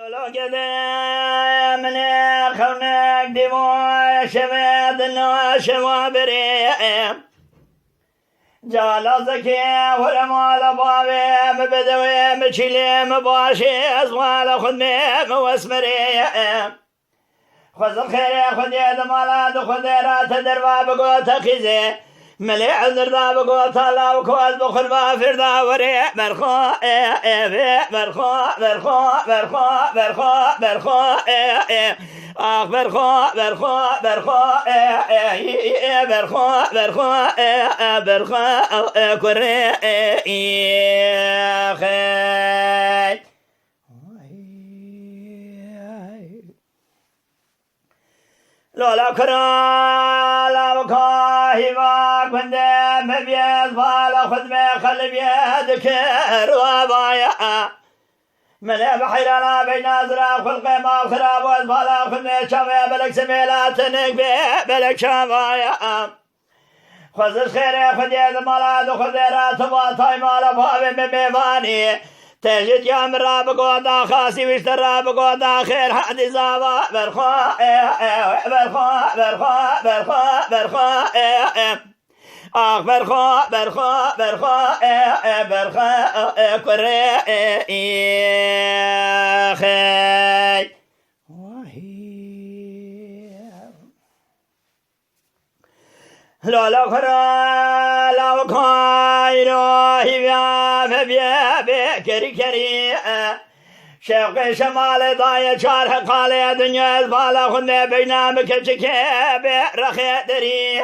لو قدام خونك دموع شباب النواشم بريم جالزك ورمال بابي مبدوي مشيلي مباشي أزوال خدمي واسمريم خذ الخير خذ يد مالات خذ رات دربا بقوت خزي مليح دربا بقوت الله وكوز بخربا فردا وري برخو برخو برخو برخو برخو برخو اخ برخو برخو برخو برخو برخو برخو كوري خي لولا كرا لا وكاهي ما كنت مبيز بالا خدمة خل بيدك روابايا من بحيرانا بين زرا خلق ما خراب وزبالا خدمة شامية بلك سميلا تنك بلك شامايا خذ الخير خذ يد مالا خذ راتبا تاي مالا بابي بميواني تجد يا مرا بقودا خاسي ويشترى بقودا خير حدي زابا برخو برخو برخو برخو برخو اخ برخو برخو برخو برخو كوري خي لا لا خرا لا وكايرو هيا فبيا بكري كري شوق شمال ضايع شارح قال دنيا البالا خذ بينامك جكاب رخي دري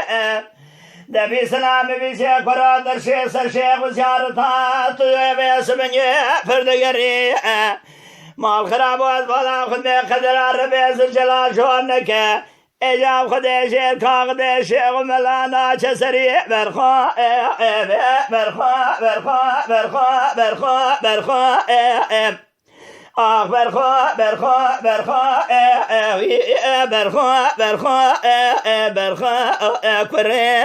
دبي سلام بيسي قرا درشي سر شيخ وزيارتها طيب سبني فرد قري مال خراب والبالا خذ قدر الربيز الجلال شونك اجاب خدي شير كاغدي شيخ ملانا چسري برخو برخو برخو برخو برخو برخو اخ برخو برخو برخو برخو برخو برخو كوري